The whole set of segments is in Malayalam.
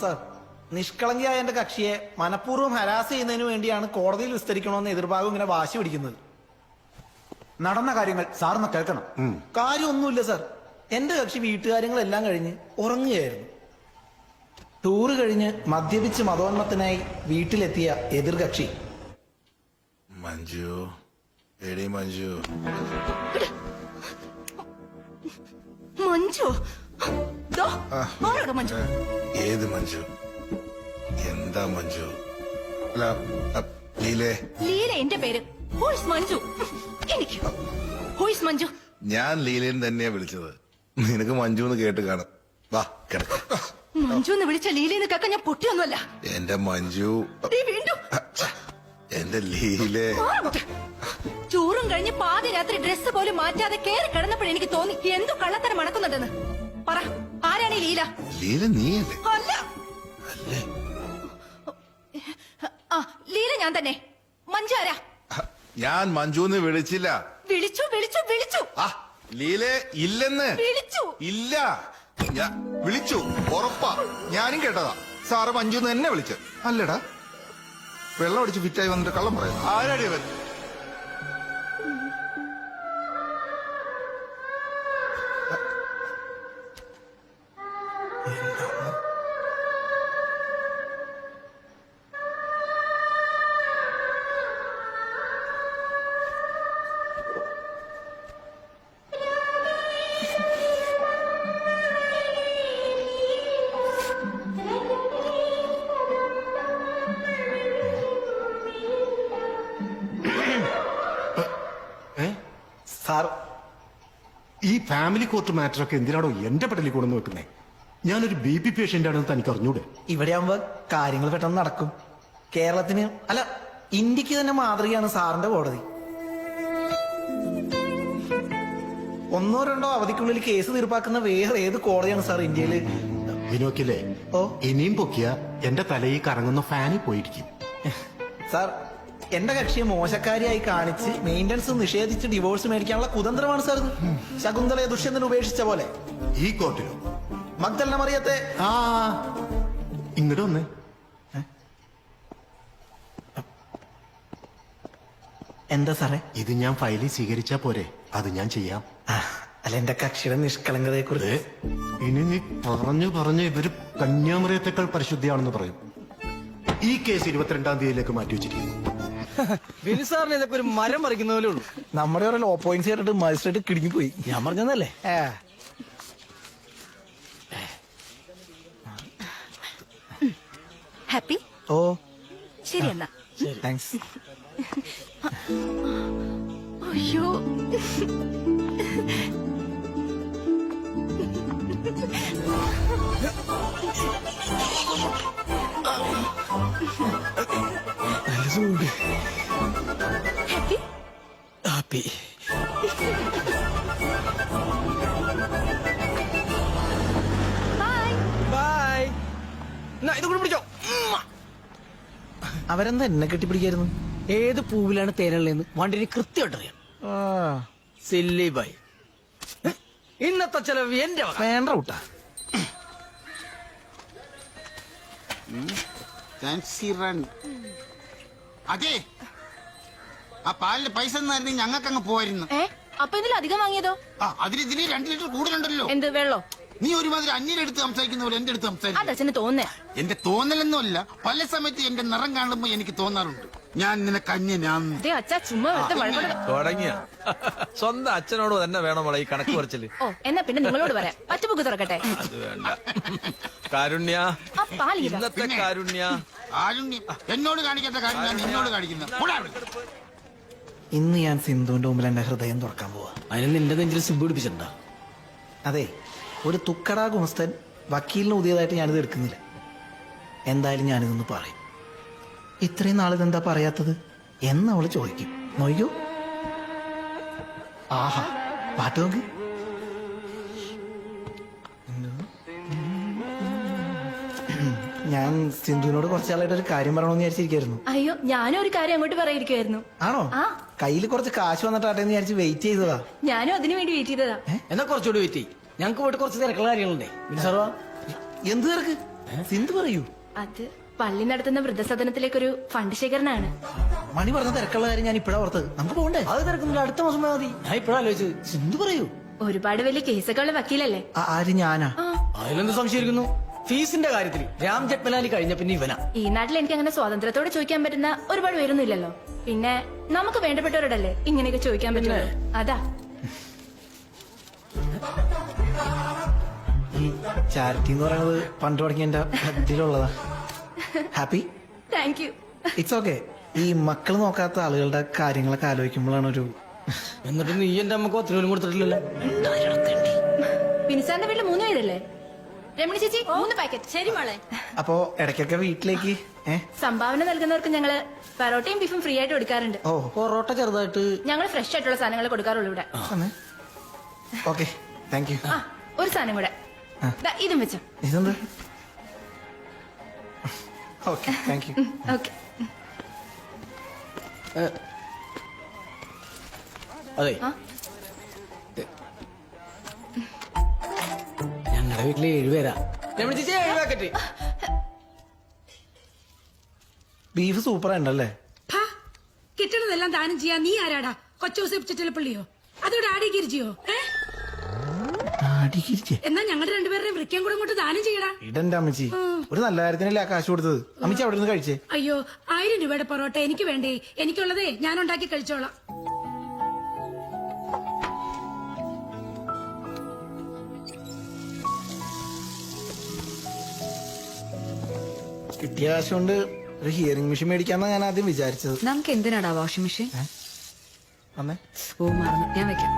സർ, നിഷ്കളങ്കിയായ എന്റെ കക്ഷിയെ മനഃപൂർവ്വം ഹരാസ് ചെയ്യുന്നതിന് വേണ്ടിയാണ് കോടതിയിൽ വിസ്തരിക്കണമെന്ന് എതിർഭാഗം ഇങ്ങനെ വാശി പിടിക്കുന്നത്. നടന്ന കാര്യങ്ങൾ സാറിന് കേൾക്കണം. കാര്യമൊന്നുമില്ല സർ. എന്റെ കക്ഷി വീട്ടുകാര്യങ്ങളെല്ലാം കഴിഞ്ഞ് ഉറങ്ങുകയായിരുന്നു. ടൂറ് കഴിഞ്ഞ് മദ്യപിച്ച് മതോന്മത്തനായി വീട്ടിലെത്തിയ എതിർകക്ഷി മഞ്ജു, എടി മഞ്ജു. മഞ്ജു മഞ്ജു ഏത് മഞ്ജു? എന്താ മഞ്ജു? അല്ല, ലീലേ. ലീല എന്റെ പേര്. മഞ്ജു എനിക്ക് മഞ്ജു. ഞാൻ ലീലൻ തന്നെയാ വിളിച്ചത്. നിനക്ക് മഞ്ജു എന്ന് കേട്ട് കാണും. വാ കിടക്ക. മഞ്ജു എന്ന് വിളിച്ച ലീലെന്ന് കേൾക്കാൻ ഞാൻ പൊട്ടിയൊന്നുമല്ല. എന്റെ മഞ്ജു, വീണ്ടും എന്റെ ലീലേ. ചോറും കഴിഞ്ഞ് പാതി രാത്രി ഡ്രസ്സ് പോലും മാറ്റാതെ കേറി കിടന്നപ്പോഴേ എനിക്ക് തോന്നി എന്തോ കള്ളത്തരം മണക്കുന്നുണ്ടെന്ന്. പറ, ആരാണ് ലീല? ലീല നീയല്ലേ? അല്ല. അല്ലേ? ആ, ലീല ഞാൻ തന്നെ. മഞ്ജു ആരാ? ഞാൻ മഞ്ജു എന്ന് വിളിച്ചില്ല. വിളിച്ചു വിളിച്ചു വിളിച്ചു. ആ, ലീലേ ഇല്ലെന്ന്. വിളിച്ചു. ഇല്ല, ഞാൻ വിളിച്ചു. ഉറപ്പാ, ഞാനും കേട്ടതാ. സാറ് മഞ്ജു എന്ന് എന്നെ വിളിച്ചു. അല്ലടാ, വെള്ളം അടിച്ച് ഫിറ്റായി വന്നിട്ട് കള്ളം പറയാം. ആരാടി അവൻ? സാർ, ഈ ഫാമിലി കോർട്ട് മാറ്ററൊക്കെ എന്തിനാണോ എന്റെ പടലിൽ കൊണ്ടുവന്ന് വെക്കുന്നേ? ഞാനൊരു BP പേഷ്യന്റ് ആണെന്ന് തനിക്ക് അറിഞ്ഞൂടെ? ഇവിടെ ആവുമ്പോ കാര്യങ്ങൾ പെട്ടെന്ന് നടക്കും. കേരളത്തിന് അല്ല, ഇന്ത്യക്ക് തന്നെ മാതൃകയാണ് സാറിന്റെ കോടതി. 1 or 2 അവധിക്കുള്ളിൽ കേസ് തീർപ്പാക്കുന്ന വേറെ ഏത് കോടതിയാണ് സാർ ഇന്ത്യയില്? വിനോക്കില്ലേ, ഓ ഇനിയും പൊക്കിയ എന്റെ തലയിൽ കറങ്ങുന്ന ഫാനിൽ പോയിരിക്കും. സാർ, എന്റെ കക്ഷിയെ മോശക്കാരിയായി കാണിച്ച് മെയിന്റനൻസ് നിഷേധിച്ച് ഡിവോഴ്സ് മേടിക്കാനുള്ള കുതന്ത്രമാണ് സാർ. ശകുന്തളയെ ദുഷ്യന്തൻ ഉപേക്ഷിച്ച പോലെ. ഈ കോർട്ടിലോ? മഗ്ദലന മറിയത്തെ. ആ, ഇങ്ങോട്ട് വന്നേ. എന്താ സാറേ? ഇത് ഞാൻ ഫയലിൽ സ്വീകരിച്ചാ പോരെ? അത് ഞാൻ ചെയ്യാം. അല്ല, എന്റെ കക്ഷിയുടെ നിഷ്കളങ്കതയെ കുറിച്ച്. ഇനി നീ പറഞ്ഞു ഇവര് കന്യാമറിയത്തെക്കാൾ പരിശുദ്ധിയാണെന്ന് പറയും. ഈ കേസ് 22-ാം തീയതിയിലേക്ക് മാറ്റി വെച്ചിരിക്കുന്നു. വിനിസാറിന് ഇതൊക്കെ ഒരു മരം പറിക്കുന്ന പോലെ ഉള്ളൂ. നമ്മുടെ ഒരു ലോ പോയിന്റ്സ് കേട്ടിട്ട് മജിസ്ട്രേറ്റ് കിടുങ്ങി പോയി. ഞാൻ പറഞ്ഞതല്ലേ. ഹാപ്പി? ഓ ശരി എന്നാ. താങ്ക്സ്. അയ്യോ, ഹാപ്പി ഹാപ്പി. Bye bye. ഇത് കൂടെ പിടിച്ചോ. അവരെന്താ എന്നെ കെട്ടിപ്പിടിക്കായിരുന്നു? ഏത് പൂവിലാണ് തേനുള്ളതെന്ന് വണ്ടിന് കൃത്യമായിട്ട് അറിയാം. സില്ലി ബൈ. ഇന്നത്തെ ചെലവ് എന്റെ വക. വേണ്ട കൂട്ടാ. അതെ, ആ പാലിന്റെ പൈസ എന്നായിരുന്നെങ്കിൽ ഞങ്ങൾക്ക് അങ്ങ് പോവായിരുന്നു. അപ്പൊ ഇതിൽ അധികം വാങ്ങിയതോ? അതിന് ഇതിന് 2 ലിറ്റർ കൂടുതലുണ്ടല്ലോ. എന്ത് വെള്ളോ? നീ ഒരുമാതിരി അന്യരെടുത്ത് സംസാരിക്കുന്ന പോലെ എന്റെ അടുത്ത് സംസാരിക്കും. അതച്ഛന് തോന്നേ. എന്റെ തോന്നലൊന്നുമല്ല, പല സമയത്ത് എന്റെ നിറം കാണുമ്പോ എനിക്ക് തോന്നാറുണ്ട് ഞാൻ നിനക്ക് അന്യനാന്ന്. അച്ഛാ ചുമ്മാ തുടങ്ങിയ സ്വന്തം അച്ഛനോട് തന്നെ വേണമോളെ ഈ കണക്ക് കുറച്ചില്. ഓ, എന്നാ പിന്നെ നിങ്ങളോട് പറയാം. പറ്റുബുക്ക് തുറക്കട്ടെ. അത് വേണ്ട. കാരുണ്യ, ഇന്നത്തെ കാരുണ്യ. ആരുണ്യം എന്നോട് കാണിക്കാത്ത കാര്യം ഞാൻ നിന്നോട് കാണിക്കുന്ന. ഇന്ന് ഞാൻ സിന്ധുവിന്റെ മുമ്പിൽ എന്റെ ഹൃദയം തുറക്കാൻ പോവാ. അതിന് നിന്റെ നെഞ്ചിൽ സിബ് പിടിപ്പിച്ചിട്ടുണ്ടോ? അതെ, ഒരു തുക്കടാ ഗുമസ്തൻ വക്കീലിന് പുതിയതായിട്ട് ഞാനിത് എടുക്കുന്നില്ല. എന്തായാലും ഞാനിതൊന്ന് പറയും. ഇത്രയും നാളിതെന്താ പറയാത്തത് എന്ന് അവള് ചോദിക്കും. നോയ്യോ, ആഹാ, പാട്ട് നോക്ക്. ഞാൻ സിന്ധുവിനോട് കുറച്ചാളായിട്ട് ഒരു കാര്യം പറയണമെന്ന് വിചാരിച്ചിരിക്കായിരുന്നു. അയ്യോ, ഞാനും ഒരു കാര്യം അങ്ങോട്ട് പറയാതിരിക്കുവായിരുന്നു. ആണോ? ആ കയ്യിൽ കുറച്ച് കാശ് വന്നിട്ടാട്ടെ എന്ന് വിചാരിച്ച് വെയിറ്റ് ചെയ്തതാ. ഞാനും അതിനു വേണ്ടി വെയിറ്റ് ചെയ്തതാ. എന്നാ കുറച്ചുകൂടി വെയിറ്റ് ചെയ്യും. ഞങ്ങൾക്ക് പോയിട്ട് കുറച്ച് തിരക്കുള്ള കാര്യങ്ങളുണ്ടേ. സാറോ എന്ത് തിരക്ക്? സിന്ധു പറയൂ. അത് പള്ളി നടത്തുന്ന വൃദ്ധസദനത്തിലേക്കൊരു ഫണ്ട് ശേഖരണമാണ്. മണി പറഞ്ഞ തിരക്കുള്ള കാര്യം ഞാൻ ഇപ്പഴാ ഓർത്തത്. നമുക്ക് പോണ്ടേ? അത് തിരക്കുന്നില്ല, അടുത്ത മാസം മതി. ഞാൻ ഇപ്പഴാ ആലോചിച്ചത്. സിന്ധു പറയൂ. ഒരുപാട് വലിയ കേസൊക്കെ ഉള്ള വക്കീലല്ലേ? ആര്? ഞാനാ? അതിലെന്ത് സംശയിക്കുന്നു? ഫീസിന്റെ കാര്യത്തിൽ രാം ജെറ്റ്മലാനി കഴിഞ്ഞ പിന്നെ ഇവനാ. ഈ നാട്ടിൽ എനിക്ക് അങ്ങനെ സ്വാതന്ത്ര്യത്തോടെ ചോദിക്കാൻ പറ്റുന്ന ഒരുപാട് പേരൊന്നും ഇല്ലല്ലോ. പിന്നെ നമുക്ക് വേണ്ടപ്പെട്ടവരോടല്ലേ ഇങ്ങനെയൊക്കെ ചോദിക്കാൻ പറ്റുന്നത്. അതാ ഈ ചാരിറ്റി എന്ന് പറയുന്നത് പണ്ട് തുടങ്ങിയ എന്റെ ബുദ്ധിയിലുള്ളതാ. Happy? Thank you. It's okay. ഈ മക്കൾ നോക്കാത്ത ആളുകളുടെ കാര്യങ്ങളൊക്കെ ആലോചിക്കുമ്പോഴാണ് ഒരു... എന്നിട്ട് നീ എന്റെ അമ്മക്ക് ഒത്തിരി പോലും കൊടുത്തിട്ടില്ലല്ലോ. പിനിസാറിന്റെ വീട്ടിൽ 3 പേരല്ലേ? രമണി ചേച്ചി 3 പാക്കറ്റ്. ശരി മോളെ. അപ്പോ ഇടയ്ക്കൊക്കെ വീട്ടിലേക്ക് സംഭാവന നൽകുന്നവർക്ക് ഞങ്ങള് പൊറോട്ടയും ബീഫും ഫ്രീ ആയിട്ട് കൊടുക്കാറുണ്ട്. ഓ പൊറോട്ട ചെറുതായിട്ട്. ഞങ്ങൾ ഫ്രഷ് ആയിട്ടുള്ള സാധനങ്ങൾ കൊടുക്കാറുള്ളൂ ഇവിടെ. Okay, thank you. ആ, ഒരു സാധനം കൂടെ. ദാ, ഇതും വെച്ചോ. ഇതെന്ത്? Okay, thank you. ഓക്കെ. അതെ, ആ? ഞങ്ങളുടെ വീട്ടില് 7 പേരാ. രമണി ചേച്ചി 7 പാക്കറ്റ്. ബീഫ് സൂപ്പർ ഉണ്ടല്ലേ? കിട്ടണതെല്ലാം ദാനം ചെയ്യാൻ നീ ആരാടാ? കൊച്ചോസിപ്പിച്ചിട്ടുള്ളപ്പള്ളിയോ? അതോടെ ആടിക്കിരിച്ചിയോ? എന്നാ ഞങ്ങളുടെ രണ്ടുപേരുടെയും വൃക്കം കൂടെ ഇങ്ങോട്ട് ദാനം ചെയ്യടാ. ഇടന്റെ അമ്മച്ചി, ഒരു നല്ല കാര്യത്തിനല്ലേ ആ കാശ് കൊടുത്തത്. അമ്മച്ചി അവിടെ നിന്ന് കഴിച്ചേ. അയ്യോ, 1000 രൂപയുടെ പൊറോട്ട എനിക്ക് വേണ്ടേ? എനിക്കുള്ളതേ ഞാൻ ഉണ്ടാക്കി കഴിച്ചോളാം. കിട്ടിയ കാശ് കൊണ്ട് ഒരു ഹിയറിംഗ് മെഷീൻ മേടിക്കാന്നാ ഞാൻ ആദ്യം വിചാരിച്ചത്. നമുക്ക് എന്തിനാടാ വാഷിംഗ് മെഷീൻ? അമ്മേ, ഓ മറന്നു, ഞാൻ വെക്കാം.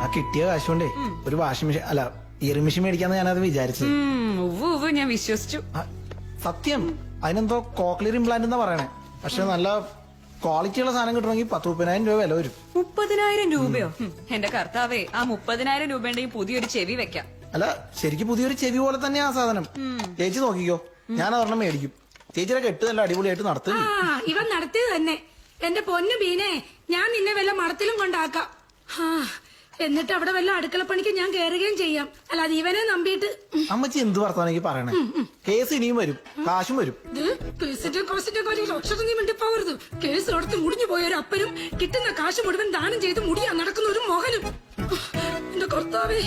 ആ കിട്ടിയ കാശ് കൊണ്ടേ ഒരു വാഷിംഗ് മെഷീൻ അല്ല ഹിയറിംഗ് മെഷീൻ മേടിക്കാന്ന് ഞാൻ ആദ്യം വിചാരിച്ചത്. ഞാൻ വിശ്വസിച്ചു. ആ, സത്യം. അതിനെന്തോ കോക്ലിയർ ഇംപ്ലാന്റ് എന്നാ പറയണേ. പക്ഷെ നല്ല ക്വാളിറ്റിയുള്ള സാധനം കിട്ടണമെങ്കിൽ 10-30,000 രൂപ വില വരും. 30,000 രൂപയോ? എന്റെ കർത്താവേ, ആ 30,000 രൂപയുടെയും പുതിയൊരു ചെവി വെക്കാം. അല്ല, ശരിക്കും പുതിയൊരു ചെവി പോലെ തന്നെയാ ആ സാധനം. ചേച്ചി നോക്കിക്കോ, ഞാൻ ഒരെണ്ണം മേടിക്കും. ചേച്ചിയുടെ കെട്ട് നല്ല അടിപൊളിയായിട്ട് നടത്തും. ഇവൻ നടത്തിയത് തന്നെ. എന്റെ പൊന്നു ബീനെ, ഞാൻ നിന്നെ വല്ല മടത്തിലും കൊണ്ടാക്കാം. എന്നിട്ട് അവിടെ വല്ല അടുക്കളപ്പണിക്ക് ഞാൻ കയറുകയും ചെയ്യാം. അല്ലാതെ ഇവനെ നമ്പിയിട്ട്. അമ്മച്ചി എന്ത് വർത്താനെനിക്ക് പറയണേ? കേസ് ഇനിയും വരും, കാശും വരും. നീ മിണ്ടിപ്പോകരുത്. കേസ് കൊടുത്ത് മുടിഞ്ഞു പോയ ഒരു അപ്പനും കിട്ടുന്ന കാശ് മുഴുവൻ ദാനം ചെയ്ത് മുടിയാ നടക്കുന്ന ഒരു മോഹനും. എന്റെ കർത്താവേ.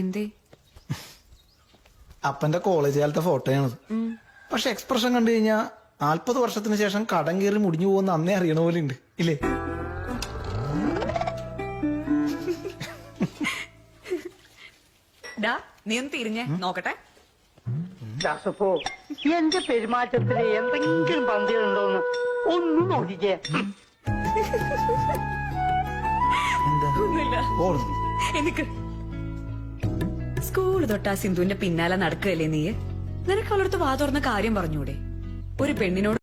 എന്തേ? അപ്പന്റെ കോളേജ് കാലത്തെ ഫോട്ടോയാണത്. പക്ഷെ എക്സ്പ്രഷൻ കണ്ടു കഴിഞ്ഞാ 40 വർഷത്തിന് ശേഷം കടം കയറി മുടിഞ്ഞു പോകുന്ന അന്നേ അറിയണ പോലെ ഉണ്ട് ഇല്ലേ? നീ ഒന്ന് തിരിഞ്ഞേ നോക്കട്ടെ. ദാസപ്പോ, എന്റെ പെരുമാറ്റത്തില് എന്തെങ്കിലും പന്തികളുണ്ടോന്ന് ഒന്നും നോക്കിക്കേ. എനിക്ക് സ്കൂൾ തൊട്ടാ സിന്ധുവിന്റെ പിന്നാലെ നടക്കുകയല്ലേ നീ? നിനക്ക് അവളടുത്ത് വാ തുറന്ന കാര്യം പറഞ്ഞൂടെ? ഒരു പെണ്ണിനോട്